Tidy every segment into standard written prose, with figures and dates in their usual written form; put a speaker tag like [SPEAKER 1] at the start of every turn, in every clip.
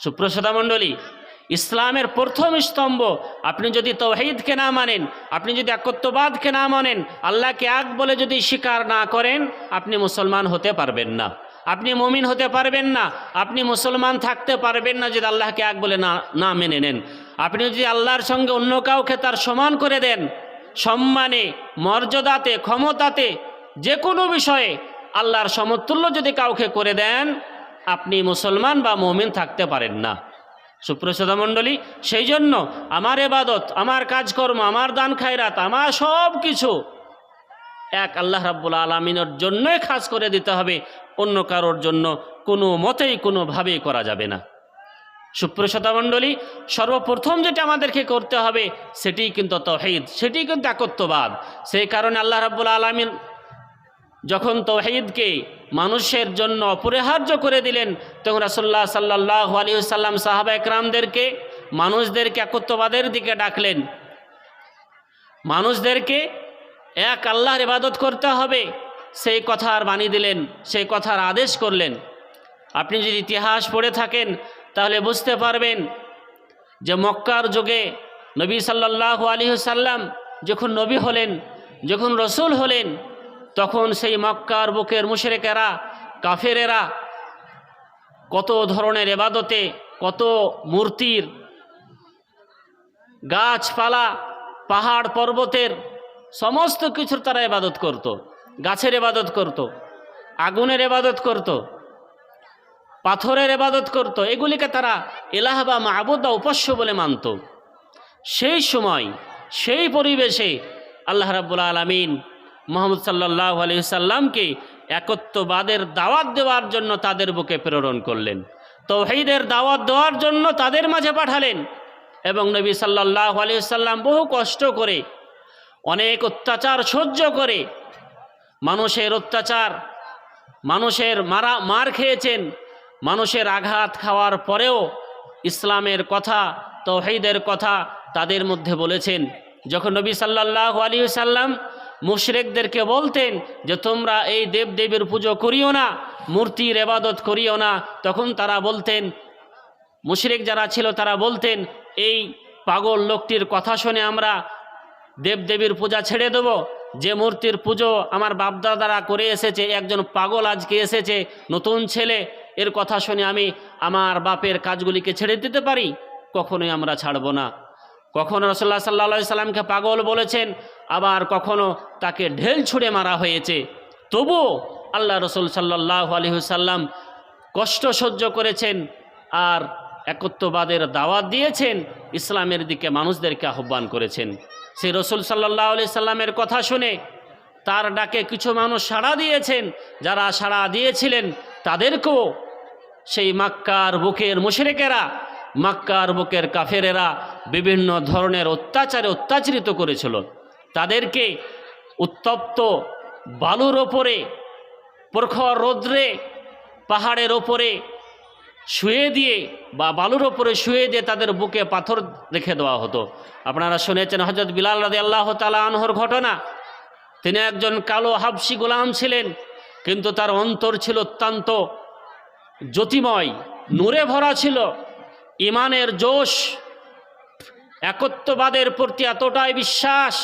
[SPEAKER 1] সুপ্রসদা মণ্ডলী, ইসলামের প্রথম স্তম্ভ, আপনি যদি তাওহীদকে না মানেন, আপনি যদি একত্ববাদকে না মানেন, আল্লাহকে এক বলে যদি স্বীকার না করেন, আপনি মুসলমান হতে পারবেন না, আপনি মুমিন হতে পারবেন না, আপনি মুসলমান থাকতে পারবেন না যদি আল্লাহকে এক বলে না মেনে নেন। আপনি যদি আল্লাহর সঙ্গে অন্য কাউকে তার সমান করে দেন, সম্মানে, মর্যাদাতে, ক্ষমতাতে, যে কোনো বিষয়ে আল্লাহর সমতুল্য যদি কাউকে করে দেন, আপনি মুসলমান বা মুমিন থাকতে পারেন না। সুপ্রসদা মণ্ডলী, সেই জন্য আমার ইবাদত, আমার কাজকর্ম, আমার দান খায়রাত, আমার সব কিছু এক আল্লাহ রাব্বুল আলামিনের জন্যই খাস করে দিতে হবে, অন্য কারোর জন্য কোনো মতেই কোনোভাবেই করা যাবে না। সুপ্রসদা মণ্ডলী, সর্বপ্রথম যেটা আমাদেরকে করতে হবে সেটি কিন্তু তাওহীদ, সেটি কিন্তু একত্ববাদ। সেই কারণে আল্লাহ রাব্বুল আলামিন যখন তাওহীদকে মানুষের জন্য অপরিহার্য করে দিলেন, তখন রাসূলুল্লাহ সাল্লাল্লাহু আলাইহি ওয়াসাল্লাম সাহাবা একরামদেরকে, মানুষদেরকে একত্ববাদের দিকে ডাকলেন। মানুষদেরকে এক আল্লাহর ইবাদত করতে হবে, সেই কথার বাণী দিলেন, সেই কথার আদেশ করলেন। আপনি যদি ইতিহাস পড়ে থাকেন তাহলে বুঝতে পারবেন যে মক্কার যুগে নবী সাল্লাল্লাহু আলাইহি ওয়াসাল্লাম যখন নবী হলেন, যখন রসুল হলেন, তখন সেই মক্কার বুকের মুশরিকেরা, কাফেরেরা কত ধরনের ইবাদতে, কত মূর্তির, গাছপালা, পাহাড় পর্বতের সমস্ত কিছুর তারা ইবাদত করত, গাছের ইবাদত করত, আগুনের ইবাদত করত, পাথরের ইবাদত করত, এগুলিকে তারা ইলাহ বা মাবুদ বা উপাস্য বলে মানত। সেই সময়, সেই পরিবেশে আল্লাহ রাব্বুল আলামিন মুহাম্মদ সাল্লাল্লাহু আলাইহি সাল্লামকে একত্ববাদের দাওয়াত দেওয়ার জন্য তাদের বুকে প্রেরণ করলেন, তাওহীদের দাওয়াত দেওয়ার জন্য তাদের মাঝে পাঠালেন। এবং নবী সাল্লাল্লাহু আলাইহি সাল্লাম বহু কষ্ট করে, অনেক অত্যাচার সহ্য করে, মানুষের অত্যাচার, মানুষের মার খেয়েছেন, মানুষের আঘাত খাওয়ার পরেও ইসলামের কথা, তাওহীদের কথা তাদের মধ্যে বলেছেন। যখন নবী সাল্লাল্লাহু আলাইহি সাল্লাম মুশরিকদেরকে বলতেন যে তোমরা এই দেবদেবীর পুজো করিও না, মূর্তির ইবাদত করিও না, তখন তারা বলতেন, মুশরিক যারা ছিল তারা বলতেন, এই পাগল লোকটির কথা শুনে আমরা দেবদেবীর পূজা ছেড়ে দেব, যে মূর্তির পুজো আমার বাপদাদারা করে এসেছে, একজন পাগল আজকে এসেছে, নতুন ছেলে, এর কথা শুনে আমি আমার বাপের কাজগুলিকে ছেড়ে দিতে পারি? কখনোই আমরা ছাড়ব না। কখনো রাসূলুল্লাহ সাল্লাল্লাহু আলাইহি সাল্লামকে পাগল বলেছেন, আবার কখনো তাকে ঢেল ছুঁড়ে মারা হয়েছে, তবুও আল্লাহ রসুল সাল্লাল্লাহু আলাইহি সাল্লাম কষ্ট সহ্য করেছেন আর একত্ববাদের দাওয়াত দিয়েছেন, ইসলামের দিকে মানুষদেরকে আহ্বান করেছেন। সেই রসুল সাল্লাল্লাহু আলাইহি সাল্লামের কথা শুনে তার ডাকে কিছু মানুষ সাড়া দিয়েছেন, যারা সাড়া দিয়েছিলেন তাদেরকেও সেই মক্কার বুকের মুশরিকেরা, মক্কার বুকের কাফেরেরা বিভিন্ন ধরনের অত্যাচারে অত্যাচারিত করেছিল। তাদেরকে উত্তপ্ত বালুর ওপরে, প্রখর রৌদ্রে, পাহাড়ের ওপরে শুয়ে দিয়ে বা বালুর ওপরে শুয়ে দিয়ে তাদের বুকে পাথর রেখে দেওয়া হতো। আপনারা শুনেছেন হযরত বিলাল রাদিয়াল্লাহু তাআলা আনহুর ঘটনা। তিনি একজন কালো হাবশি গোলাম ছিলেন, কিন্তু তার অন্তর ছিল অত্যন্ত জ্যোতিময়, নূরে ভরা ছিল, ইমানের জোশ, একত্ববাদের প্রতি এতটাই বিশ্বাস,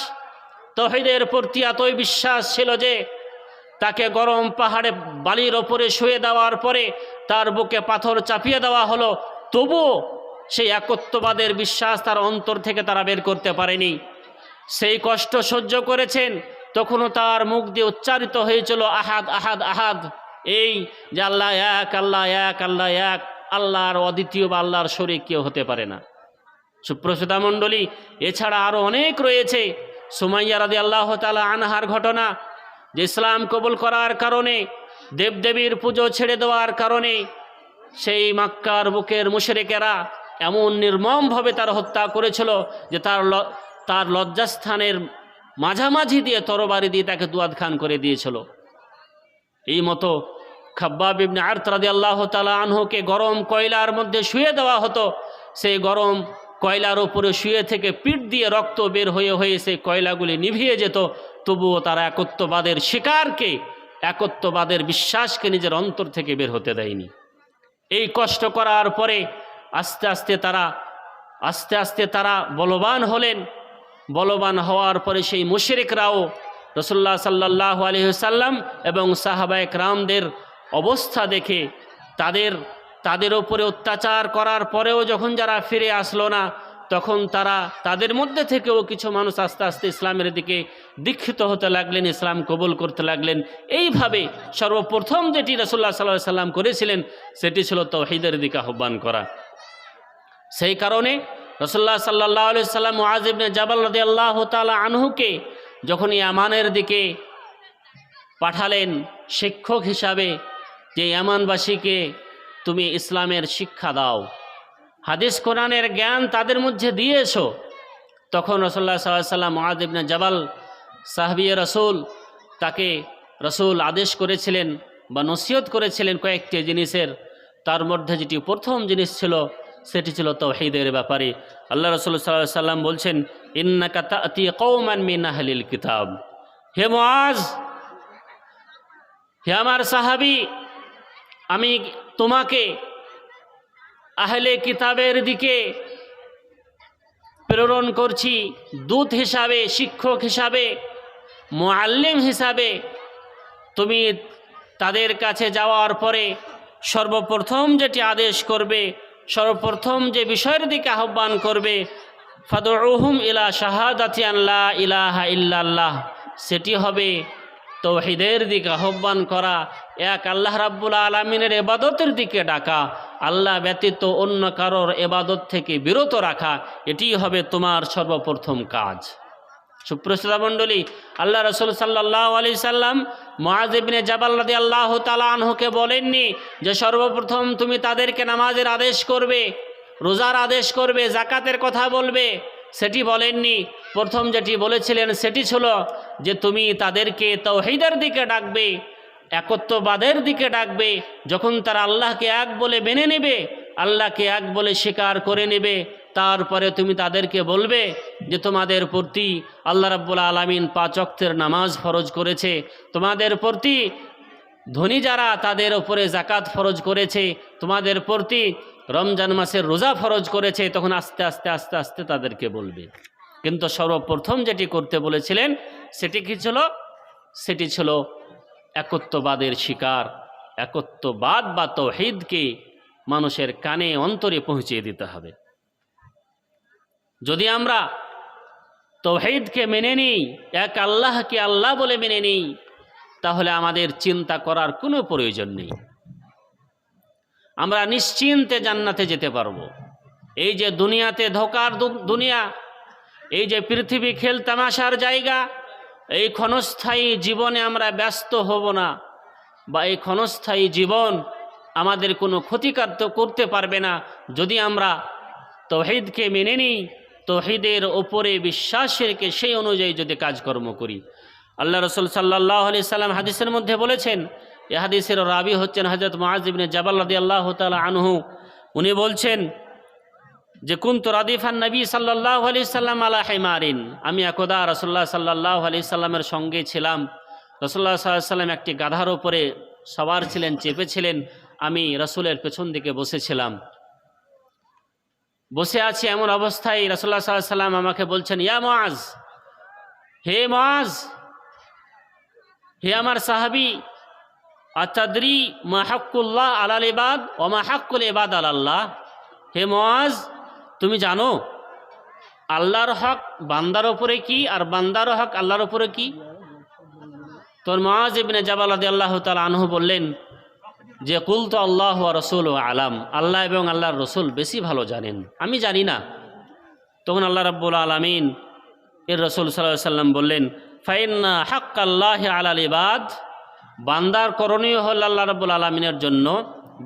[SPEAKER 1] তাওহীদের প্রতি এতই বিশ্বাস ছিল যে তাকে গরম পাহাড়ে বালির ওপরে শুয়ে দেওয়ার পরে তার বুকে পাথর চাপিয়ে দেওয়া হলো, তবুও সেই একত্ববাদের বিশ্বাস তার অন্তর থেকে তারা বের করতে পারেনি। সেই কষ্ট সহ্য করেছেন, তখনও তার মুখ দিয়ে উচ্চারিত হয়েছিল আহাদ আহাদ আহাদ, এই যে আল্লাহ এক, আল্লাহ এক, আল্লাহ এক, আল্লাহর অদ্বিতীয় বা আল্লাহর শরীক কেউ হতে পারে না। সুপ্রসদা মণ্ডলী, এছাড়া আরও অনেক রয়েছে। সুমাইয়া রাদিয়াল্লাহু তাআলা আনহার ঘটনা, যে ইসলাম কবুল করার কারণে, দেবদেবীর পুজো ছেড়ে দেওয়ার কারণে সেই মক্কার বুকের মুশরিকেরা এমন নির্মমভাবে তার হত্যা করেছিল যে তার লজ্জাস্থানের মাঝামাঝি দিয়ে তরবারি দিয়ে তাকে দুয়াত খান করে দিয়েছিল। এই মতো খাব্বাব ইবনে আরত রাদিয়াল্লাহু তাআলা আনহুকে গরম কয়লার মধ্যে শুয়ে দেওয়া হতো। সেই গরম কয়লার উপরে শুয়ে থেকে পিঠ দিয়ে রক্ত বের হয়ে হয়ে সেই কয়লাগুলি নিভিয়ে যেত, তবুও তারা একত্ববাদের শিকারকে, একত্ববাদের বিশ্বাসকে নিজের অন্তর থেকে বের হতে দেয়নি। এই কষ্ট করার পরে আস্তে আস্তে তারা বলবান হলেন। বলবান হওয়ার পরে সেই মুশরিকরাও রাসূলুল্লাহ সাল্লাল্লাহু আলাইহি ওয়াসাল্লাম এবং সাহাবায়ে কেরামদের অবস্থা দেখে তাদের উপরে অত্যাচার করার পরেও যখন যারা ফিরে আসলো না, তখন তাদের মধ্যে থেকেও কিছু মানুষ আস্তে আস্তে ইসলামের দিকে দীক্ষিত হতে লাগলেন, ইসলাম কবুল করতে লাগলেন। এইভাবে সর্বপ্রথম যেটি রাসূলুল্লাহ সাল্লাল্লাহু আলাইহি ওয়াসাল্লাম করেছিলেন সেটি ছিল তাওহীদের দিকে আহ্বান করা। সেই কারণে রাসূলুল্লাহ সাল্লাল্লাহু আলাইহি ওয়াসাল্লাম মুআয ইবনে জাবাল রাদিয়াল্লাহু তাআলা আনহুকে যখন ইয়ামানের দিকে পাঠালেন শিক্ষক হিসাবে, যে ইয়ামানবাসীকে তুমি ইসলামের শিক্ষা দাও, হাদিস কোরআনের জ্ঞান তাদের মধ্যে দিয়ে এসো, তখন রাসূলুল্লাহ সাল্লাল্লাহু আলাইহি ওয়াসাল্লাম মুআয ইবনে জাবাল সাহাবী রাসূল, তাকে রাসূল আদেশ করেছিলেন বা নসিহত করেছিলেন কয়েকটি জিনিসের। তার মধ্যে যেটি প্রথম জিনিস ছিল সেটি ছিল তাওহীদের ব্যাপারে। আল্লাহ রাসূল সাল্লাল্লাহু আলাইহি ওয়াসাল্লাম বলছেন, ইন্নাকা তা'তি কওমান মিন আহলিল কিতাব। হে মুআয, হে আমার সাহাবী, আমি তোমাকে আহলে কিতাবের দিকে প্রেরণ করছি দূত হিসাবে, শিক্ষক হিসাবে, মুআল্লিম হিসাবে। তুমি তাদের কাছে যাওয়ার পরে সর্বপ্রথম যেটি আদেশ করবে, সর্বপ্রথম যে বিষয়ের দিকে আহ্বান করবে, ফাদউহুম ইলা শাহাদাতি আন লা ইলাহা ইল্লাল্লাহ, সেটি হবে তাওহীদের দিকে আহ্বান করা, এক আল্লাহ রাব্বুল আলামিনের ইবাদতের দিকে ডাকা, আল্লাহ ব্যতীত অন্য কারোর ইবাদত থেকে বিরত রাখা। এটি হবে তোমার সর্বপ্রথম কাজ। সুপ্রসিদ্ধ মণ্ডলী, আল্লাহ রাসূল সাল্লাল্লাহু আলাইহি সাল্লাম মুআয ইবনে জাবাল রাদিয়াল্লাহু তাআলা আনহুকে বলেননি যে সর্বপ্রথম তুমি তাদেরকে নামাজের আদেশ করবে, রোজার আদেশ করবে, যাকাতের কথা বলবে, সেটি বলেননি। প্রথম যেটি বলেছিলেন সেটি ছিল যে তুমি তাদেরকে তাওহীদের দিকে ডাকবে, একত্ববাদের দিকে ডাকবে। যখন তারা আল্লাহকে এক বলে মেনে নেবে, আল্লাহকে এক বলে স্বীকার করে নেবে, তারপরে তুমি তাদেরকে বলবে যে তোমাদের প্রতি আল্লাহ রাব্বুল আলামিন 5 ওয়াক্তের নামাজ ফরজ করেছে, তোমাদের প্রতি ধনী যারা তাদের উপরে যাকাত ফরজ করেছে, তোমাদের প্রতি রমজান মাসের রোজা ফরজ করেছে। তখন আস্তে আস্তে আস্তে আস্তে তাদেরকে বলবে। কিন্তু সর্বপ্রথম যেটি করতে বলেছিলেন সেটি কি ছিল? সেটি ছিল একত্ববাদের শিকার, একত্ববাদ বা তাওহীদকে মানুষের কানে অন্তরে পৌঁছিয়ে দিতে হবে। যদি আমরা তাওহীদকে মেনে নিই, এক আল্লাহকে আল্লাহ বলে মেনে নিই, তাহলে আমাদের চিন্তা করার কোনো প্রয়োজন নেই, আমরা নিশ্চিন্তে জান্নাতে যেতে পারবো। এই যে দুনিয়াতে ধোকার দুনিয়া, এই যে পৃথিবী খেল তামাশার জায়গা, এই ক্ষণস্থায়ী জীবনে আমরা ব্যস্ত হব না, বা এই ক্ষণস্থায়ী জীবন আমাদের কোনো ক্ষতিকার করতে পারবে না যদি আমরা তাওহীদকে মেনে নিই, তাওহীদের ওপরে বিশ্বাস রেখে সেই অনুযায়ী যদি কাজকর্ম করি। আল্লাহ রাসূল সাল্লাল্লাহু আলাইহি সাল্লাম হাদিসের মধ্যে বলেছেন, এই হাদিসের রাবি হচ্ছেন হযরত মুআয ইবনে জাবাল রাদিয়াল্লাহু তাআলা আনহু। উনি বলছেন যে কুনতু রাদিফান নবী সাল্লাল্লাহু আলাইহি সাল্লাম আলা হিমারিন, আমি একদা রাসূলুল্লাহ সাল্লাল্লাহু আলাইহি সাল্লামের সঙ্গে ছিলাম। রাসূলুল্লাহ সাল্লাল্লাহু আলাইহি সাল্লাম একটি গাধার উপরে সওয়ার ছিলেন, চেপেছিলেন, আমি রাসূলের পেছন দিকে বসেছিলাম। বসে আছি এমন অবস্থায় রাসূলুল্লাহ সাল্লাল্লাহু আলাইহি সাল্লাম আমাকে বলছেন, ইয়া মুআয, হে মুআয, হে আমার সাহাবী, আতাদরি মা হাক্কুল্লাহ আলাল ইবাদ ওয়া মা হাক্কুল ইবাদ আলাল্লাহ। হে মুআয, তুমি জানো আল্লাহর হক বান্দার উপরে কি আর বান্দার হক আল্লাহর উপরে কি? তোর মুআয ইবনে জাবাল রাদিয়াল্লাহু তাআলা আনহু বললেন যে কুলতু আল্লাহু ওয়া রাসূলুহু আলাম, আল্লাহ এবং আল্লাহর রসুল বেশি ভালো জানেন, আমি জানি না। তখন আল্লাহ রাব্বুল আলামিন এর রসুল সাল্লাল্লাহু আলাইহি সাল্লাম বললেন, ফাইন্না হাক্কাল্লাহি আলাল ইবাদ, বান্দার করণীয় হল আল্লাহ রাব্বুল আলামিনের জন্য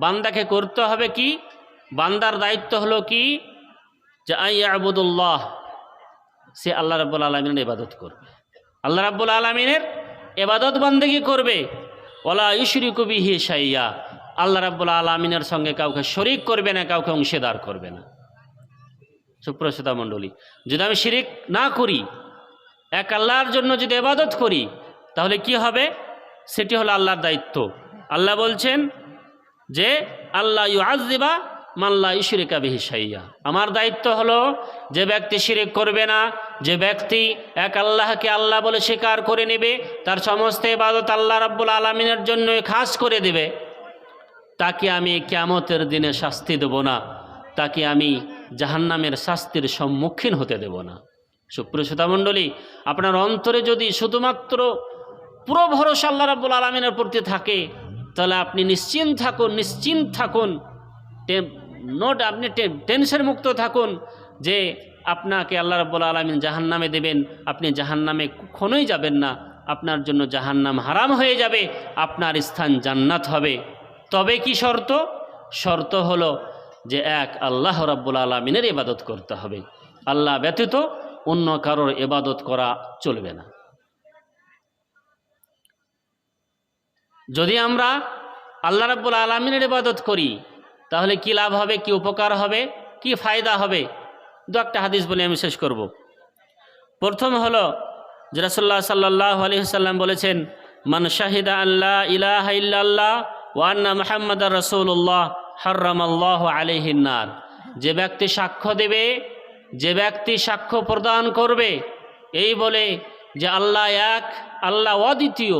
[SPEAKER 1] বান্দাকে করতে হবে কি? বান্দার দায়িত্ব হলো কি? যে আইয়াবুদুল্লাহ, সে আল্লাহ রাব্বুল আলামিনের ইবাদত করবে, আল্লাহ রাব্বুল আলামিনের ইবাদত বান্দেগি করবে। ওয়ালা ইউশরিকু বিহি শাইয়্যা, আল্লাহ রাব্বুল আলামিনের সঙ্গে কাউকে শরীক করবে না, কাউকে অংশীদার করবে না। সুপ্রসিদ্ধ মণ্ডলী, যদি আমি শিরিক না করি, এক আল্লাহর জন্য যদি ইবাদত করি, তাহলে কি হবে? সেটি হলো আল্লাহর দায়িত্ব। আল্লাহ বলছেন যে আল্লাহ ইউআযযিবা মাল্লা ইশরিকা বিহি শাইয়া। আমার দায়িত্ব হলো যে ব্যক্তি শিরিক করবে না, যে ব্যক্তি এক আল্লাহকে আল্লাহ বলে স্বীকার করে নেবে, তার সমস্ত ইবাদত আল্লাহ রাব্বুল আলামিনের জন্যই খাস করে দেবে, তাকে আমি কিয়ামতের দিনে শাস্তি দেব না, তাকে আমি জাহান্নামের শাস্তির সম্মুখীন হতে দেব না। সুপ্রিয় শ্রোতামণ্ডলী, আপনার অন্তরে যদি শুধুমাত্র পুরো ভরসা আল্লাহ রাব্বুল আলামিনের প্রতি থাকে, তাহলে আপনি নিশ্চিন্ত থাকুন, আপনি টেনশন মুক্ত থাকুন যে আপনাকে আল্লাহ রাব্বুল আলামিন জাহান্নামে দেবেন। আপনি জাহান্নামে কখনোই যাবেন না, আপনার জন্য জাহান্নাম হারাম হয়ে যাবে, আপনার স্থান জান্নাত হবে। তবে কি শর্ত? শর্ত হলো যে এক আল্লাহ রাব্বুল আলামিনের ইবাদত করতে হবে, আল্লাহ ব্যতীত অন্য কারোর ইবাদত করা চলবে না। যদি আমরা আল্লাহ রাব্বুল আলামিনের ইবাদত করি তাহলে কি লাভ হবে, কি উপকার হবে, কি ফায়দা হবে? দু একটা হাদিস বলে আমি শেষ করব। প্রথম হলো যে রাসূলুল্লাহ সাল্লাল্লাহু আলাইহি ওয়াসাল্লাম বলেছেন, মান শাহিদা আল্লা ইলাহা ইল্লাল্লাহ ওয়া আন্না মুহাম্মাদার রাসূলুল্লাহ হারামাল্লাহু আলাইহিন নার। যে ব্যক্তি সাক্ষ্য দেবে, যে ব্যক্তি সাক্ষ্য প্রদান করবে এই বলে যে আল্লাহ এক, আল্লাহ অদ্বিতীয়,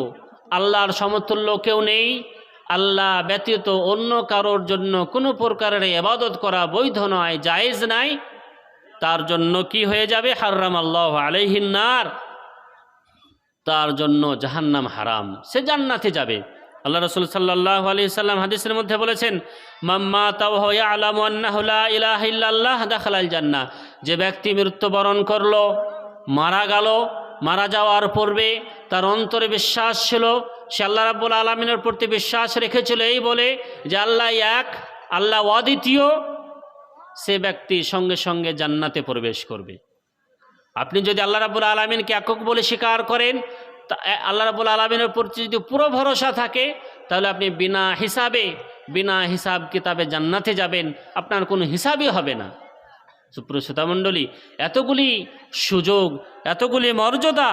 [SPEAKER 1] আল্লাহর সমতুল্য কেউ নেই, আল্লাহ ব্যতীত অন্য কারোর জন্য কোনো প্রকারের ইবাদত করা বৈধ নয়, জায়েজ নাই, তার জন্য কি হয়ে যাবে? হারামাল্লাহু আলাইহিন নার, তার জন্য জাহান্নাম হারাম, সে জান্নাতে যাবে। আল্লাহ রাসূল সাল্লাল্লাহু আলাইহি সাল্লাম হাদিসের মধ্যে বলেছেন, মাম্মা তাওহু ইয়ালামু আন্নাহু লা ইলাহা ইল্লাল্লাহ দাখালাল জান্নাহ। যে ব্যক্তি মৃত্যুবরণ করলো, মারা গেল, মারা যাওয়ার পূর্বে তার অন্তরে বিশ্বাস ছিল, সে আল্লাহ রাব্বুল আলামিনের প্রতি বিশ্বাস রেখেছিল এই বলে যে আল্লাহ এক, আল্লাহ অদ্বিতীয়, সে ব্যক্তি সঙ্গে সঙ্গে জান্নাতে প্রবেশ করবে। আপনি যদি আল্লাহ রাব্বুল আলামিনকে একক বলে স্বীকার করেন, আল্লাহ রাব্বুল আলামিনের প্রতি যদি পুরো ভরসা থাকে, তাহলে আপনি বিনা হিসাব কিতাবে জান্নাতে যাবেন, আপনার কোনো হিসাবই হবে না। সুপ্রিয় শ্রোতামণ্ডলী, এতগুলি সুযোগ, এতগুলি মর্যাদা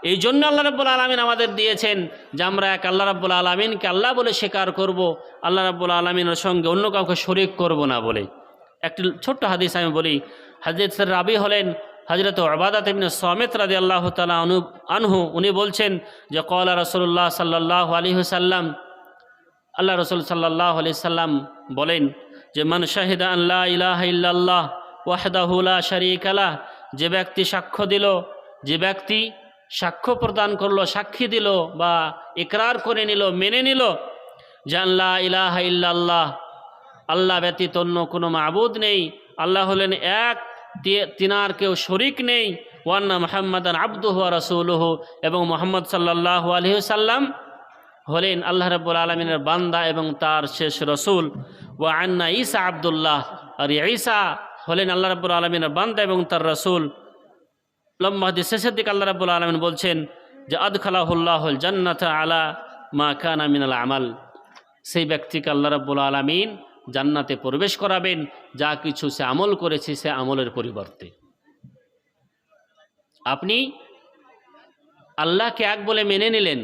[SPEAKER 1] এই জন্য আল্লাহ রাব্বুল আলামিন আমাদের দিয়েছেন যে আমরা এক আল্লাহ রাব্বুল আলামিনকে আল্লাহ বলে স্বীকার করব, আল্লাহ রাব্বুল আলামিনের সঙ্গে অন্য কাউকে শরীক করব না বলে। একটি ছোট্ট হাদিস আমি বলি। হাদিসের রাবি হলেন হযরত উবাদাহ ইবনে সামিত রাদিয়াল্লাহু তাআলা আনহু। উনি বলছেন যে ক্বালা রাসূলুল্লাহ সাল্লাল্লাহু আলাইহি ওয়াসাল্লাম, আল্লাহ রাসূল সাল্লাল্লাহু আলাইহি সাল্লাম বলেন যে মান শাহিদা আন লা ইলাহা ইল্লাল্লাহ ওয়াহদাহু লা শারীকা লাহ। যে ব্যক্তি সাক্ষ্য দিল, যে ব্যক্তি সাক্ষ্য প্রদান করলো, সাক্ষী দিল বা ইকরার করে নিল, মেনে নিল যে লা ইলাহা ইল্লাল্লাহ, আল্লাহ ব্যতীত অন্য কোনো মাবুদ নেই, আল্লাহ হলেন এক, তিনার কেউ শরিক নেই, ওয়া আন্না মুহাম্মাদান আবদুহু ওয়া রাসূলুহু, এবং মুহাম্মদ সাল্লাল্লাহু আলাইহি ওয়াসাল্লাম হলেন আল্লাহ রাব্বুল আলামিনের বান্দা এবং তার শেষ রসুল। ওয়া আন্না ঈসা আব্দুল্লাহ, আর ঈসা হলেন আল্লাহ রাব্বুল আলামিনের বান্দা এবং তার রসুল। লম্বা হাদিস শেষের দিকে আল্লাহ রাব্বুল আলামিন বলছেন যে আদখালাহুল্লাহুল জান্নাতা আলা মা কানা মিনাল আমাল। সেই ব্যক্তিকে আল্লাহ রাব্বুল আলামিন জান্নাতে প্রবেশ করাবেন যা কিছু সে আমল করেছে সে আমলের পরিবর্তে। আপনি আল্লাহকে এক বলে মেনে নিলেন,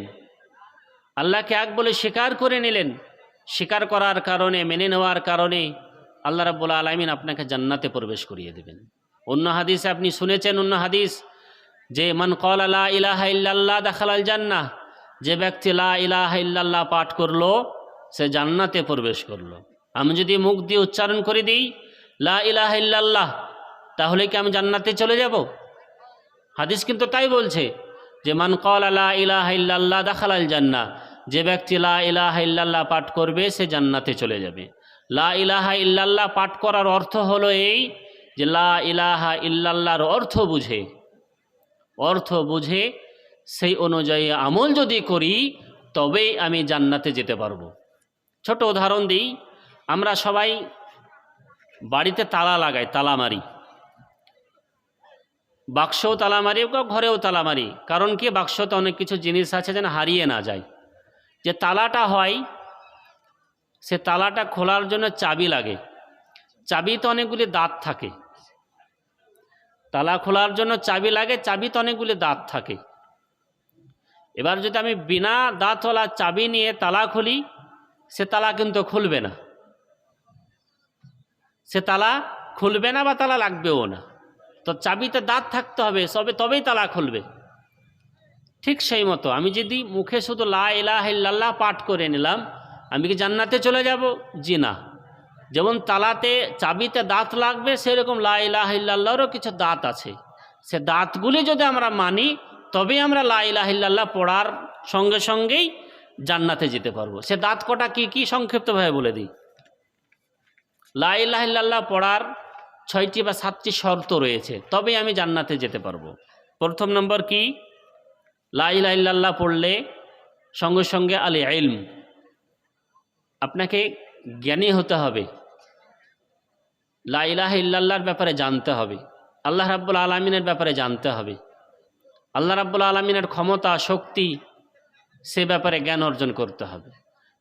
[SPEAKER 1] আল্লাহকে এক বলে স্বীকার করে নিলেন, স্বীকার করার কারণে, মেনে নেওয়ার কারণে আল্লাহ রাব্বুল আলামিন আপনাকে জান্নাতে প্রবেশ করিয়ে দেবেন। অন্য হাদিসে আপনি শুনেছেন, অন্য হাদিস যে মান ক্বালা লা ইলাহা ইল্লাল্লাহ দাখালাল জান্নাহ। যে ব্যক্তি লা ইলাহা ইল্লাল্লাহ পাঠ করলো সে জান্নাতে প্রবেশ করলো। আমি যদি মুখ দিয়ে উচ্চারণ করে দিই লা ইলাহা ইল্লাল্লাহ, তাহলে কি আমি জান্নাতে চলে যাব? হাদিস কিন্তু তাই বলছে যে মান ক্বালা লা ইলাহা ইল্লাল্লাহ দাখালাল জান্নাহ। যে ব্যক্তি লা ইলাহা ইল্লাল্লাহ পাঠ করবে সে জান্নাতে চলে যাবে। লা ইলাহা ইল্লাল্লাহ পাঠ করার অর্থ হলো এই যে লা ইলাহা ইল্লাল্লাহর অর্থ বুঝে সেই অনুযায়ী আমল যদি করি তবেই আমি জান্নাতে যেতে পারবো। ছোট উদাহরণ দিই, আমরা সবাই বাড়িতে তালা লাগাই, তালা মারি, বাক্সও তালা মারি, ঘরেও তালা মারি। কারণ কি? বাক্সতে অনেক কিছু জিনিস আছে যেন হারিয়ে না যায়। যে তালাটা হয় সে তালাটা খোলার জন্য চাবি লাগে। চাবিতে অনেকগুলি দাঁত থাকে, তালা খোলার জন্য চাবি লাগে, চাবিতে অনেকগুলি দাঁত থাকে। এবার যদি আমি বিনা দাঁতওয়ালা চাবি নিয়ে তালা খুলি, সে তালা কিন্তু খুলবে না। সে তালা খুলবে না বা তালা লাগবেও না। তো চাবিতে দাঁত থাকতে হবে, তবেই তালা খুলবে। ঠিক সেই মতো আমি যদি মুখে শুধু লা ইলাহা ইল্লাল্লাহ পাঠ করে নিলাম, আমি কি জান্নাতে চলে যাব? জি না। যেমন তালাতে চাবিতে দাঁত লাগবে, সেরকম লা ইলাহা ইল্লাল্লাহরও কিছু দাঁত আছে। সে দাঁতগুলি যদি আমরা মানি, তবেই আমরা লা ইলাহা ইল্লাল্লাহ পড়ার সঙ্গে সঙ্গেই জান্নাতে যেতে পারবো। সে দাঁত কটা কি কি সংক্ষিপ্তভাবে বলে দিই। লা ইলাহা ইল্লাল্লাহ পড়ার 6টি বা 7টি শর্ত রয়েছে, তবেই আমি জান্নাতে যেতে পারবো। প্রথম নম্বর কি? লা ইলাহা ইল্লাল্লাহ পড়লে সঙ্গে সঙ্গে আল ইলম, আপনাকে জ্ঞানী হতে হবে, লা ইলাহা ইল্লাল্লাহর ব্যাপারে জানতে হবে, আল্লাহ রাব্বুল আলামিনের ব্যাপারে জানতে হবে, আল্লাহ রাব্বুল আলামিনের ক্ষমতা শক্তি সে ব্যাপারে জ্ঞান অর্জন করতে হবে।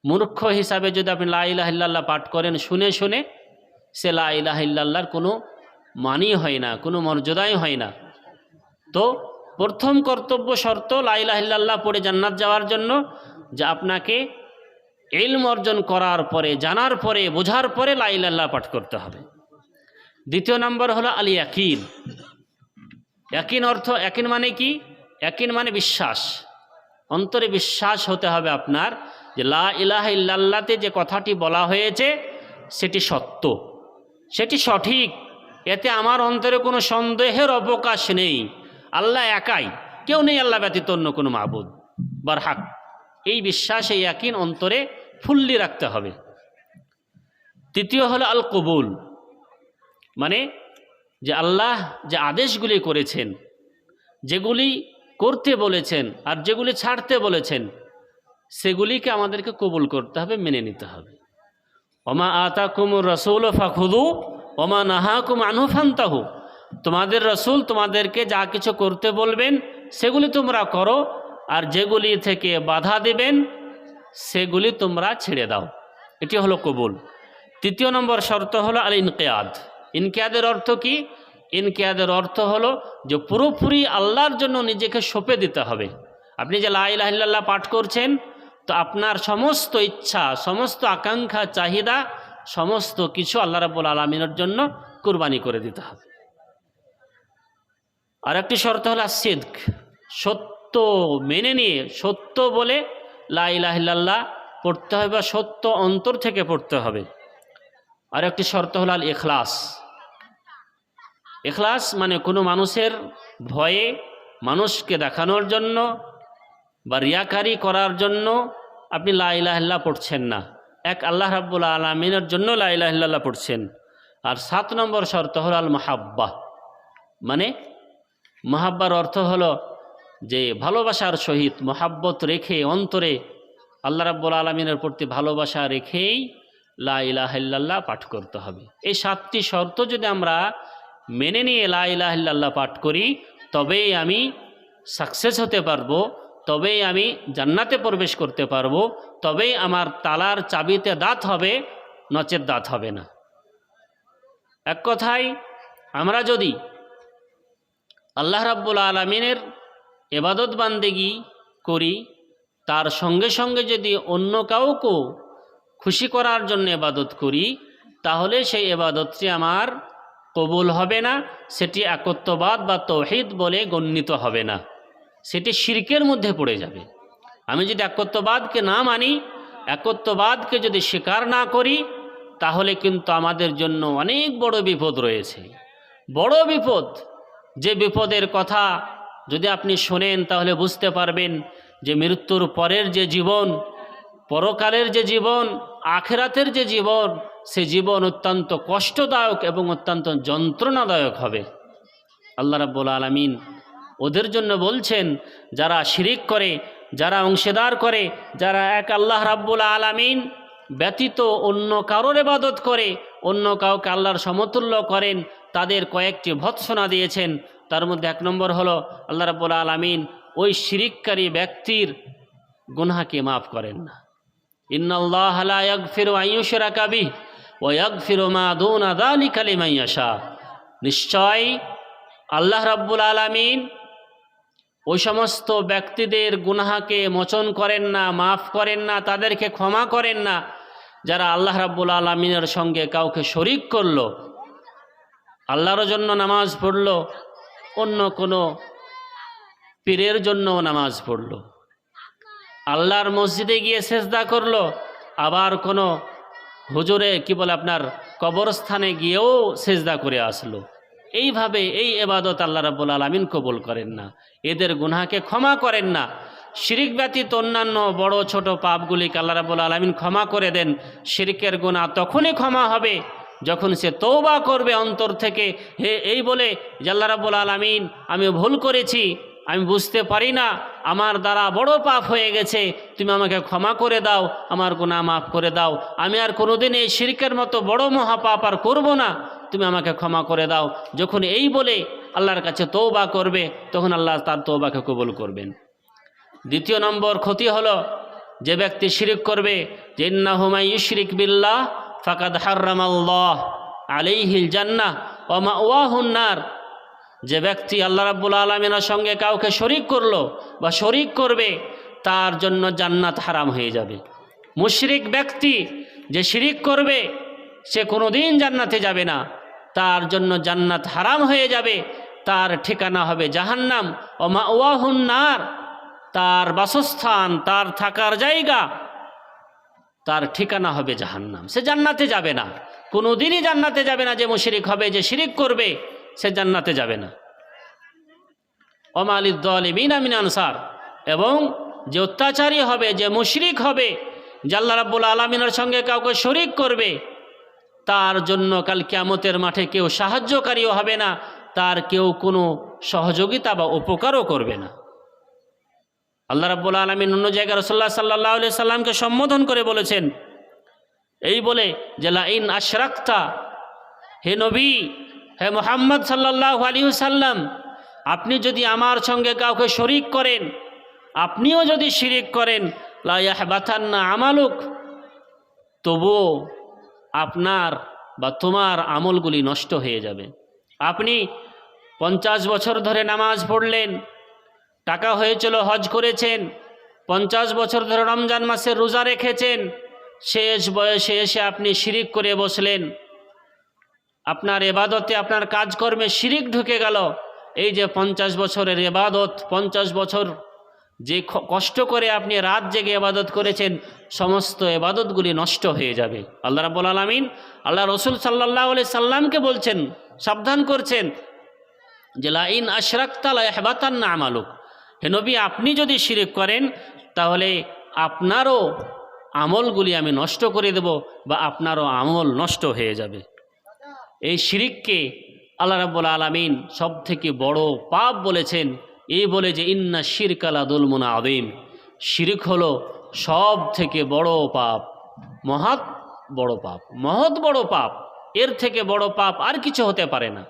[SPEAKER 1] মূর্খ হিসাবে যদি আপনি লা ইলাহা ইল্লাল্লাহ পাঠ করেন শুনে শুনে, সে লা ইলাহা ইল্লাল্লাহর কোনো মানই হয় না, কোনো মর্যাদাই হয় না। তো প্রথম কর্তব্য শর্ত লা ইলাহা ইল্লাল্লাহ পড়ে জান্নাত যাওয়ার জন্য, যে আপনাকে ইলম অর্জন করার পরে, জানার পরে, বোঝার পরে লা ইলাহা ইল্লাল্লাহ পাঠ করতে হবে। দ্বিতীয় নম্বর হলো আল ইয়াকিন। ইয়াকিন অর্থ, ইয়াকিন মানে কি? ইয়াকিন মানে বিশ্বাস। অন্তরে বিশ্বাস হতে হবে আপনার যে লা ইলাহা ইল্লাল্লাহতে যে কথাটি বলা হয়েছে সেটি সত্য, সেটি সঠিক, এতে আমার অন্তরে কোনো সন্দেহের অবকাশ নেই। আল্লাহ একাই, কেউ নেই আল্লাহ ব্যতীত অন্য কোনো মাবুদ বারহাক। এই বিশ্বাস, এই ইয়াকিন অন্তরে ফুল্লি রাখতে হবে। তৃতীয় হলো আল কবুল, মানে যে আল্লাহ যে আদেশগুলি করেছেন, যেগুলি করতে বলেছেন আর যেগুলি ছাড়তে বলেছেন, সেগুলিকে আমাদেরকে কবুল করতে হবে, মেনে নিতে হবে। ওমা আতাকুমুর রাসূল ফাখুযু ওমা নাহাকুম আনহু ফান্তাহু। তোমাদের রসুল তোমাদেরকে যা কিছু করতে বলবেন সেগুলি তোমরা করো, আর যেগুলি থেকে বাধা দেবেন সেগুলি তোমরা ছেড়ে দাও। এটি হলো কবুল। তৃতীয় নম্বর শর্ত হলো আল ইনকিয়াদ। ইনকিয়াদের অর্থ কি? ইনকিয়াদের অর্থ হলো যে পুরোপুরি আল্লাহর জন্য নিজেকে সঁপে দিতে হবে। আপনি যে লা ইলাহা ইল্লাল্লাহ পাঠ করছেন, তো আপনার সমস্ত ইচ্ছা, সমস্ত আকাঙ্ক্ষা, চাহিদা, সমস্ত কিছু আল্লাহ রাব্বুল আলামিনের জন্য কুরবানি করে দিতে হবে। আর একটি শর্ত হলো সিদক, সত্য মেনে নিয়ে, সত্য বলে লা ইলাহা ইল্লাল্লাহ পড়তে হবে বা সত্য অন্তর থেকে পড়তে হবে। আর একটি শর্ত হলো আল ইখলাস। ইখলাস মানে কোনো মানুষের ভয়ে, মানুষকে দেখানোর জন্য বা রিয়াকারি করার জন্য আপনি লা ইলাহা ইল্লাল্লাহ পড়ছেন না, এক আল্লাহ রাব্বুল আলামিনের জন্য লা ইলাহা ইল্লাল্লাহ পড়ছেন। আর 7 নম্বর শর্ত হলো আল মাহাব্বা, মানে মাহাব্বার অর্থ হলো যে ভালোবাসার সহিত, মহাব্বত রেখে অন্তরে আল্লাহ রাব্বুল আলামিনের প্রতি ভালোবাসা রেখেই লা ইলাহা ইল্লাল্লাহ পাঠ করতে হবে। এই 7টি শর্ত যদি আমরা মেনে নিয়ে লা ইলাহা ইল্লাল্লাহ পাঠ করি, তবেই আমি সাকসেস হতে পারবো, তবেই আমি জান্নাতে প্রবেশ করতে পারবো, তবেই আমার তালার চাবিতে দাঁত হবে, নচেত দাঁত হবে না। এক কথায়, আমরা যদি আল্লাহ রাব্বুল আলামিনের ইবাদত বান্দেগি করি, তার সঙ্গে সঙ্গে যদি অন্য কাউকে খুশি করার জন্য ইবাদত করি, তাহলে সেই ইবাদতটি আমার কবুল হবে না, সেটি একত্ববাদ বা তাওহীদ বলে গণ্যিত হবে না, সেটি শিরকের মধ্যে পড়ে যাবে। আমি যদি একত্ববাদকে না মানি, একত্ববাদকে যদি স্বীকার না করি, তাহলে কিন্তু আমাদের জন্য অনেক বড় বিপদ রয়েছে, বড় বিপদ। যে বিপদের কথা যদি আপনি শোনেন তাহলে বুঝতে পারবেন যে মৃত্যুর পরের যে জীবন, পরকালের যে জীবন, আখিরাতের যে জীবন, সে জীবন অত্যন্ত কষ্টদায়ক এবং অত্যন্ত যন্ত্রণাদায়ক হবে। আল্লাহ রাব্বুল আলামিন ওদের জন্য বলছেন, যারা শিরিক করে, যারা অংশীদার করে, যারা এক আল্লাহ রাব্বুল আলামিন ব্যতীত অন্য কারোর ইবাদত করে, অন্য কাউকে আল্লাহর সমতুল্য করেন, তাদের কয়েকটি ভৎসনা দিয়েছেন। তার মধ্যে 1 নম্বর হলো আল্লাহ রাব্বুল আলামিন ওই শিরিককারী ব্যক্তির গুনাহকে মাফ করেন না। ইন্নাল্লাহা লা ইয়াগফিরু আন ইউশরাকা বিহি ওয়া ইয়াগফিরু মা দুনা যালিকা লিমান ইয়াশা। নিশ্চয় আল্লাহ রাব্বুল আলামিন ওই সমস্ত ব্যক্তিদের গুনাহকে মোচন করেন না, মাফ করেন না, তাদেরকে ক্ষমা করেন না, যারা আল্লাহ রাব্বুল আলামিনের সঙ্গে কাউকে শরিক করলো, আল্লাহর জন্য নামাজ পড়লো, অন্য কোনো পীরের জন্য নামাজ পড়লো, আল্লাহর মসজিদে গিয়ে সেজদা করলো, আবার কোনো হুজুরে কি বলে আপনার কবরস্থানে গিয়েও সেজদা করে আসলো, এইভাবে এই ইবাদত আল্লাহ রাব্বুল আলামিন কবুল করেন না, এদের গুনাহকে ক্ষমা করেন না। শিরিক ব্যতীত অন্যান্য বড় ছোট পাপগুলিকে আল্লাহ রাব্বুল আলামিন ক্ষমা করে দেন। শিরকের গুনাহ তখনই ক্ষমা হবে যখন সে তওবা করবে অন্তর থেকে, এই বলে যে আল্লাহ রাব্বুল আলামিন আমি ভুল করেছি, আমি বুঝতে পারি না, আমার দ্বারা বড় পাপ হয়ে গেছে, তুমি আমাকে ক্ষমা করে দাও, আমার গুনাহ মাফ করে দাও, আমি আর কোনোদিন এই শিরকের মতো বড় মহাপাপ আর করব না, তুমি আমাকে ক্ষমা করে দাও। যখন এই বলে আল্লাহর কাছে তওবা করবে, তখন আল্লাহ তার তওবাকে কবুল করবেন। দ্বিতীয় নম্বর ক্ষতি হলো, যে ব্যক্তি শিরিক করবে, যে ইন্নাহু মান ইউশরিক বিল্লাহ ফাকাদ হাররামাল্লাহ আলাইহিল জান্নাহ ওয়া মাওয়াহুন নার। যে ব্যক্তি আল্লাহ রাব্বুল আলামিনের সঙ্গে কাউকে শরিক করলো বা শরিক করবে, তার জন্য জান্নাত হারাম হয়ে যাবে। মুশরিক ব্যক্তি যে শিরিক করবে, সে কোনোদিন জান্নাতে যাবে না, তার জন্য জান্নাত হারাম হয়ে যাবে, তার ঠিকানা হবে জাহান্নাম। ওয়া মাওয়াহুন নার, তার বাসস্থান, তার থাকার জায়গা, তার ঠিকানা হবে জাহান্নাম, সে জান্নাতে যাবে না, কোনোদিনই জান্নাতে যাবে না। যে মুশরিক হবে, যে শিরিক করবে, সে জান্নাতে যাবে না। ওয়া মা লিয-যালিমিনা মিন আনসার, এবং যে অত্যাচারী হবে, যে মুশরিক হবে, যে আল্লাহ রাব্বুল আলামিনের সঙ্গে কাউকে শরিক করবে, তার জন্য কাল কিয়ামতের মাঠে কেউ সাহায্যকারীও হবে না, তার কেউ কোনো সহযোগিতা বা উপকারও করবে না। আল্লাহ রাব্বুল আলামিন অন্য জায়গায় রাসূলুল্লাহ সাল্লাল্লাহু আলাইহি সাল্লামকে সম্বোধন করে বলেছেন, এই বলে যে লা ইন আশরাকতা, হে নবী, হে মুহাম্মদ সাল্লাল্লাহু আলাইহি সাল্লাম, আপনি যদি আমার সঙ্গে কাউকে শরিক করেন, আপনিও যদি শিরিক করেন, লা ইয়াহবাতান্না আমালুক, তবুও আপনার বা তোমার আমলগুলি নষ্ট হয়ে যাবে। আপনি 50 বছর ধরে নামাজ পড়লেন, টাকা হয়েছিল, হজ করেছেন, 50 বছর ধরে রমজান মাসের রোজা রেখেছেন, শেষ বয়সে এসে আপনি শিরিক করে বসলেন, আপনার ইবাদতে, আপনার কাজকর্মে শিরিক ঢুকে গেল। এই যে 50 বছরের ইবাদত, 50 বছর যে কষ্ট করে আপনি রাত জেগে ইবাদত করেছেন, সমস্ত ইবাদতগুলি নষ্ট হয়ে যাবে। আল্লাহ রাব্বুল আলামিন আল্লাহ রসুল সাল্লাল্লাহু আলাইহি সাল্লামকে বলছেন, সাবধান করছেন যে লা ইন আশরাকতা লা ইয়াহবাতান্না আমালুক, হে নবী, আপনি যদি শিরিক করেন, তাহলে আপনারও আমলগুলি আমি নষ্ট করে দেব, বা আপনারও আমল নষ্ট হয়ে যাবে। এই শিরিককে আল্লাহ রাব্বুল আলামিন সব থেকে বড় পাপ বলেছেন, এই বলে যে ইন্না শিরকা লা যুলমুন আযীম, শিরিক হলো সব থেকে বড় পাপ, মহৎ বড় পাপ, মহৎ বড় পাপ, এর থেকে বড় পাপ আর কিছু হতে পারে না।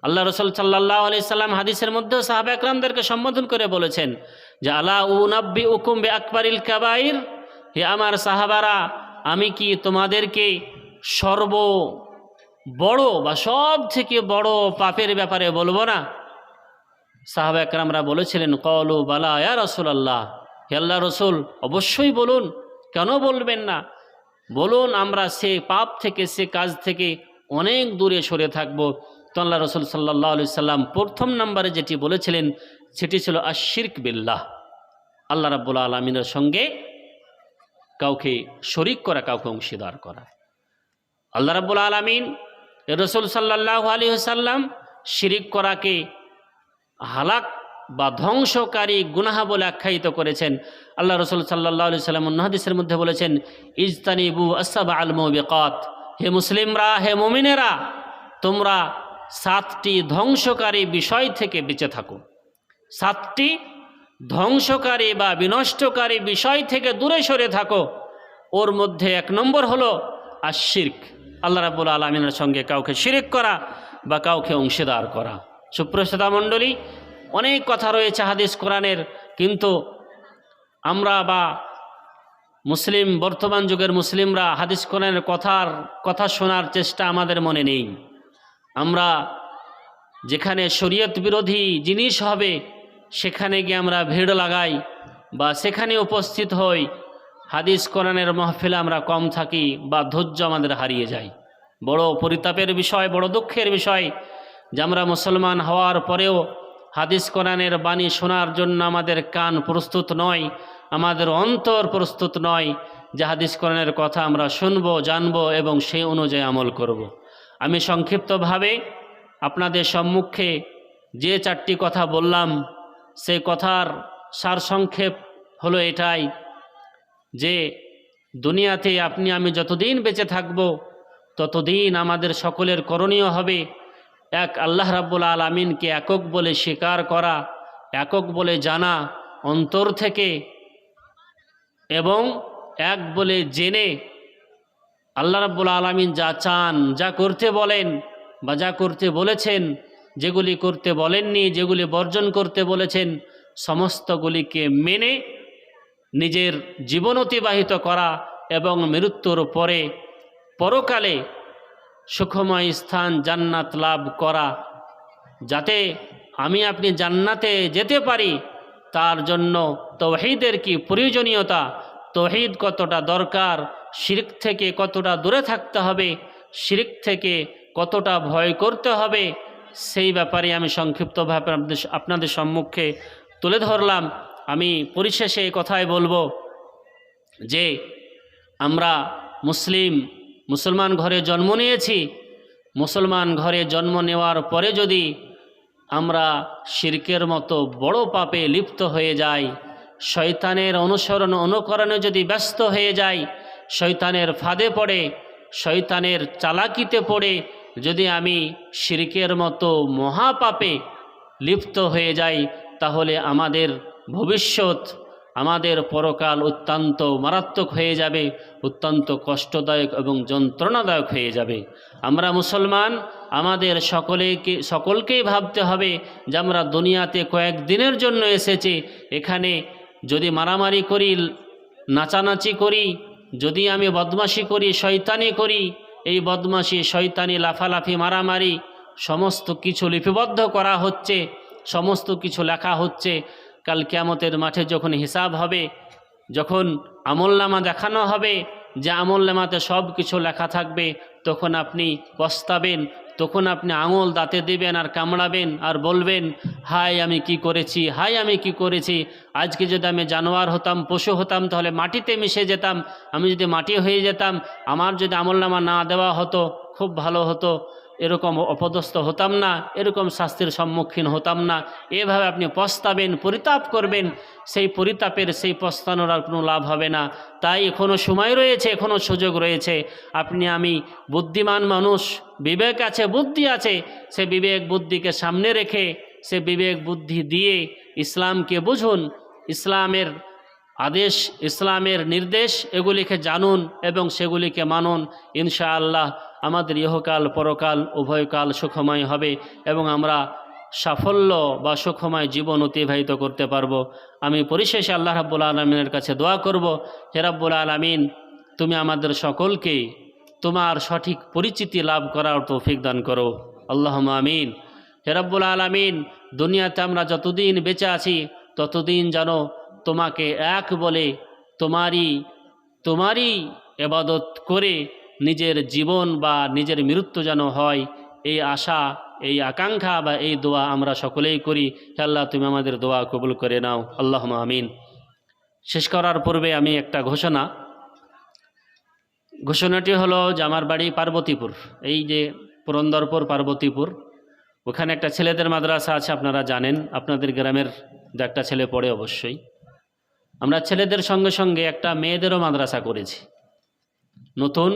[SPEAKER 1] আল্লাহ রসুল সাল্লাল্লাহু আলাইহি সাল্লাম হাদিসের মধ্যে সাহাবা একরামদেরকে সম্বোধন করে বলেছেন যে আলা উনাব্বিউকুম বিআকবারিল কাবাইর, হে আমার সাহাবারা, আমি কি তোমাদেরকে সর্ব বড় বা সব থেকে বড় পাপের ব্যাপারে বলবো না? সাহাবা একরামরা বলেছিলেন, ক্বালু বালা ইয়া রাসূলুল্লাহ, হে আল্লাহ রসুল, অবশ্যই বলুন, কেন বলবেন না, বলুন, আমরা সে পাপ থেকে, সে কাজ থেকে অনেক দূরে সরে থাকবো। তো আল্লাহ রসুল সাল্লাল্লাহু আলাইহি সাল্লাম প্রথম নম্বরে যেটি বলেছিলেন, সেটি ছিল আশশিরক বিল্লাহ, আল্লাহ রাব্বুল আলামিনের সঙ্গে কাউকে শরিক করা, কাউকে অংশীদার করা। আল্লাহ রাব্বুল আলামিন রসুল সাল্লাল্লাহু আলাইহি সাল্লাম শিরিক করাকে হালাক বা ধ্বংসকারী গুনাহ বলে আখ্যায়িত করেছেন। আল্লাহ রসুল সাল্লাল্লাহু আলাইহি সাল্লাম অন্য হাদিসের মধ্যে বলেছেন, ইজতানিবু আসসাবাআল মুবিকাত, হে মুসলিমরা, হে মুমিনেরা, তোমরা 7টি ধ্বংসকারী বিষয় থেকে বেঁচে থাকো। 7টি ধ্বংসকারী বা বিনষ্টকারী বিষয় থেকে দূরে সরে থাকো। ওর মধ্যে 1 নম্বর হলো আশশিরক, আল্লাহ রাব্বুল আলামিনের সঙ্গে কাউকে শিরিক করা বা কাউকে অংশীদার করা। সুপ্রসিদ্ধা মণ্ডলী, অনেক কথা রয়েছে হাদিস কোরআনের, কিন্তু আমরা বা মুসলিম, বর্তমান যুগের মুসলিমরা হাদিস কোরআনের কথা শোনার চেষ্টা আমাদের মনে নেই। আমরা যেখানে শরীয়ত বিরোধী জিনিস হবে, সেখানে গিয়ে আমরা ভিড় লাগাই বা সেখানে উপস্থিত হই, হাদিস কোরআনের মাহফিলে আমরা কম থাকি বা ধৈর্য আমাদের হারিয়ে যায়। বড় পরিতাপের বিষয়, বড় দুঃখের বিষয় যে আমরা মুসলমান হওয়ার পরেও হাদিস কোরআনের বাণী শোনার জন্য আমাদের কান প্রস্তুত নয়, আমাদের অন্তর প্রস্তুত নয় যে হাদিস কোরআনের কথা আমরা শুনবো, জানবো এবং সেই অনুযায়ী আমল করব। আমি সংক্ষিপ্তভাবে আপনাদের সম্মুখে যে 4টি কথা বললাম সেই কথার সারসংক্ষেপ হলো এটাই যে দুনিয়াতে আপনি আমি যতদিন বেঁচে থাকব ততদিন আমাদের সকলের করণীয় হবে এক আল্লাহ রাব্বুল আলামিনকে একক বলে স্বীকার করা, একক বলে জানা অন্তর থেকে, এবং এক বলে জেনে আল্লাহ রাব্বুল আলামিন যা চান, যা করতে বলেন বা যা করতে বলেছেন, যেগুলি করতে বলেননি, যেগুলি বর্জন করতে বলেছেন, সমস্তগুলিকে মেনে নিজের জীবন অতিবাহিত করা এবং মৃত্যুর পরে পরকালে সুখময় স্থান জান্নাত লাভ করা। যাতে আমি আপনি জান্নাতে যেতে পারি তার জন্য তৌহিদের কি প্রয়োজনীয়তা, তৌহিদ কতটা দরকার, শিরক থেকে কতটা দূরে থাকতে হবে, শিরক থেকে কতটা ভয় করতে হবে, সেই ব্যাপারে আমি সংক্ষিপ্তভাবে আপনাদের সম্মুখে তুলে ধরলাম। আমি পরিশেষে এই কথাই বলবো যে আমরা মুসলমান ঘরে জন্ম নিয়েছি। মুসলমান ঘরে জন্ম নেওয়ার পরে যদি আমরা শিরকের মতো বড় পাপে লিপ্ত হয়ে যাই, শয়তানের অনুকরণে যদি ব্যস্ত হয়ে যাই, শয়তানের ফাঁদে পড়ে, শয়তানের চালাকিতে পড়ে যদি আমি শিরকের মতো মহাপাপে লিপ্ত হয়ে যাই, তাহলে আমাদের ভবিষ্যৎ, আমাদের পরকাল অত্যন্ত মারাত্মক হয়ে যাবে, অত্যন্ত কষ্টদায়ক এবং যন্ত্রণাদায়ক হয়ে যাবে। আমরা মুসলমান, আমাদের সকলকেই ভাবতে হবে যে আমরা দুনিয়াতে কয়েকদিনের জন্য এসেছি। এখানে যদি মারামারি করি, নাচানাচি করি, যদি আমি বদমাশি করি, শয়তানি করি, এই বদমাশি, শয়তানি, লাফালাফি, মারামারি সমস্ত কিছু লিপিবদ্ধ করা হচ্ছে, সমস্ত কিছু লেখা হচ্ছে। কাল কিয়ামতের মাঠে যখন হিসাব হবে, যখন আমলনামা দেখানো হবে, যে আমলনামাতে সব কিছু লেখা থাকবে, তখন আপনি পস্তাবেন, তখন আপনি আঙুল দাঁতে দিবেন আর কামড়াবেন আর বলবেন, হায় আমি কি করেছি, হায় আমি কি করেছি। আজকে যদি আমি জানোয়ার হতাম, পশু হতাম, তাহলে মাটিতে মিশে যেতাম। আমি যদি মাটি হয়ে যেতাম, আমার যদি আমলনামা না দেওয়া হতো খুব ভালো হতো, এরকম অপদস্থ হতাম না, এরকম শাস্তির সম্মুখীন হতাম না। এভাবে আপনি পস্তাবেন, পরিতাপ করবেন। সেই পরিতাপের, সেই পস্তানোর আর কোনো লাভ হবে না। তাই এখনও সময় রয়েছে, এখনও সুযোগ রয়েছে। আপনি আমি বুদ্ধিমান মানুষ, বিবেক আছে, বুদ্ধি আছে, সে বিবেক বুদ্ধিকে সামনে রেখে, সে বিবেক বুদ্ধি দিয়ে ইসলামকে বুঝুন, ইসলামের আদেশ, ইসলামের নির্দেশ এগুলিকে জানুন এবং সেগুলিকে মানুন। ইনশাআল্লাহ আমাদের ইহকাল পরকাল উভয়কাল সুখময় হবে এবং আমরা সাফল্য বা সুখময় জীবন অতিবাহিত করতে পারব। আমি পরিশেষে আল্লাহ রাব্বুল আলামিনের কাছে দোয়া করব, হে রাব্বুল আলামিন, তুমি আমাদের সকলকে তোমার সঠিক পরিচিতি লাভ করার তৌফিক দান করো। আল্লাহুম্মা আমিন। হে রাব্বুল আলামিন, দুনিয়াতে আমরা যতদিন বেঁচে আছি ততদিন যেন তোমাকে এক বলে তোমারই ইবাদত করে নিজের জীবন বা নিজের মৃত্যু যেন হয়, এই আশা, এই আকাঙ্ক্ষা বা এই দোয়া আমরা সকলেই করি। হে আল্লাহ, তুমি আমাদের দোয়া কবুল করে নাও। আল্লাহুম্মা আমিন। শেষ করার পূর্বে আমি একটা ঘোষণাটি হলো যে আমার বাড়ি পার্বতীপুর, এই যে পুরন্দরপুর পার্বতীপুর, ওখানে একটা ছেলেদের মাদ্রাসা আছে, আপনারা জানেন, আপনাদের গ্রামের দু একটা ছেলে পড়ে অবশ্যই। আমরা ছেলেদের সঙ্গে সঙ্গে একটা মেয়েদেরও মাদ্রাসা করেছি, নতুন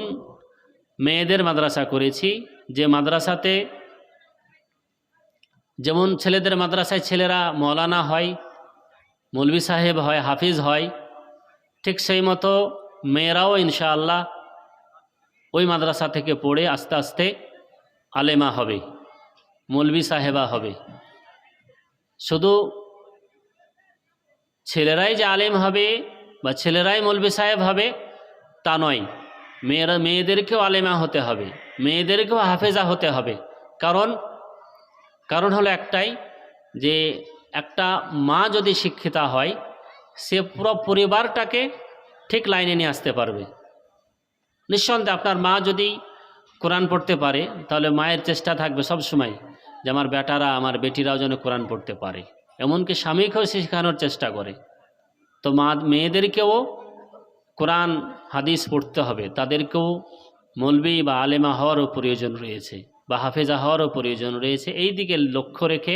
[SPEAKER 1] মেয়েদের মাদ্রাসা করেছি। যে মাদ্রাসাতে যেমন ছেলেদের মাদ্রাসায় ছেলেরা মৌলানা হয়, মৌলভী সাহেব হয়, হাফিজ হয়, ঠিক সেই মতো মেয়েরাও ইনশাআল্লাহ ওই মাদ্রাসা থেকে পড়ে আস্তে আস্তে আলেমা হবে, মৌলভী সাহেবা হবে। শুধু ছেলেরাই যে আলেম হবে বা ছেলেরাই মৌলভী সাহেব হবে তা নয়, মেয়েদেরকেও আলেমা হতে হবে, মেয়েদেরকেও হাফেজা হতে হবে। কারণ হলো একটাই, যে একটা মা যদি শিক্ষিতা হয়, সে পুরো পরিবারটাকে ঠিক লাইনে নিয়ে আসতে পারবে। নিঃসন্দেহে আপনার মা যদি কোরআন পড়তে পারে তাহলে মায়ের চেষ্টা থাকবে সব সময় যে আমার বেটারা আমার বেটিরাও যেন কোরআন পড়তে পারে, এমনকি স্বামীকেও শেখানোর চেষ্টা করে। তো মেয়েদেরকেও কোরআন হাদিস পড়তে হবে, তাদেরকেও মৌলবি বা আলেমা হওয়ারও প্রয়োজন রয়েছে বা হাফেজা হওয়ারও প্রয়োজন রয়েছে। এই দিকে লক্ষ্য রেখে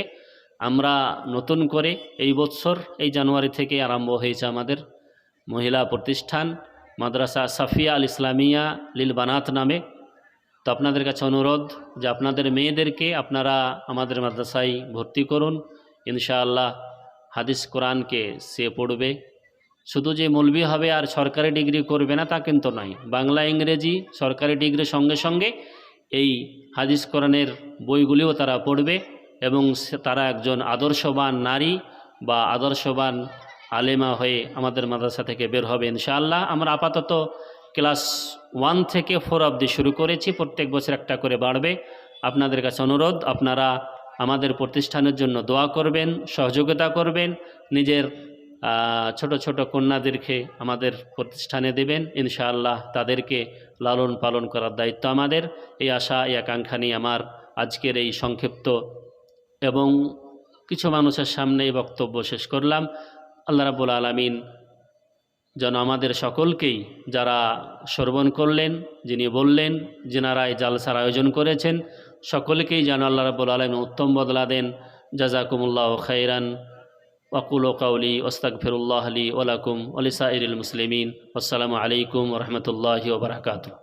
[SPEAKER 1] আমরা নতুন করে এই বছর এই জানুয়ারি থেকে আরম্ভ হয়েছে আমাদের মহিলা প্রতিষ্ঠান মাদ্রাসা সাফিয়া আল ইসলামিয়া লিল বানাত নামে। তো আপনাদের কাছে অনুরোধ যে আপনাদের মেয়েদেরকে আপনারা আমাদের মাদ্রাসায় ভর্তি করুন। ইনশাআল্লাহ হাদিস কোরআনকে সে পড়বে, শুধু যে মৌলবি হবে আর সরকারি ডিগ্রি করবে না তা কিন্তু নয়। বাংলা ইংরেজি সরকারি ডিগ্রির সঙ্গে সঙ্গে এই হাদিস কোরআনের বইগুলিও তারা পড়বে এবং তারা একজন আদর্শবান নারী বা আদর্শবান আলেমা হয়ে আমাদের মাদ্রাসা থেকে বের হবে ইনশাআল্লাহ। আমরা আপাতত ক্লাস 1 থেকে 4 অবধি শুরু করেছি, প্রত্যেক বছর একটা করে বাড়বে। আপনাদের কাছে অনুরোধ আপনারা আমাদের প্রতিষ্ঠানের জন্য দোয়া করবেন, সহযোগিতা করবেন, নিজের ছোট ছোট কন্যাদেরকে আমাদের প্রতিষ্ঠানে দেবেন ইনশাআল্লাহ। তাদেরকে লালন পালন করার দায়িত্ব আমাদের। এই আশা এই আকাঙ্ক্ষা নিয়ে আমার আজকের এই সংক্ষিপ্ত এবং কিছু মানুষের সামনে এই বক্তব্য শেষ করলাম। আল্লাহ রাব্বুল আলামিন যেন আমাদের সকলকেই, যারা শ্রবণ করলেন, যিনি বললেন, যিনারা এই জালসার আয়োজন করেছেন, সকলকেই যেন আল্লাহ রাব্বুল আলামিন উত্তম বদলা দেন। জাযাকুমুল্লাহু খাইরান। ওয়াকুলু কাওলি ওয়াস্তাগফিরুল্লাহ লি ওয়া লাকুম ওয়া লিসাইরিল মুসলিমিন। আসসালামু আলাইকুম ওয়া রাহমাতুল্লাহি ওয়া বারাকাতুহু।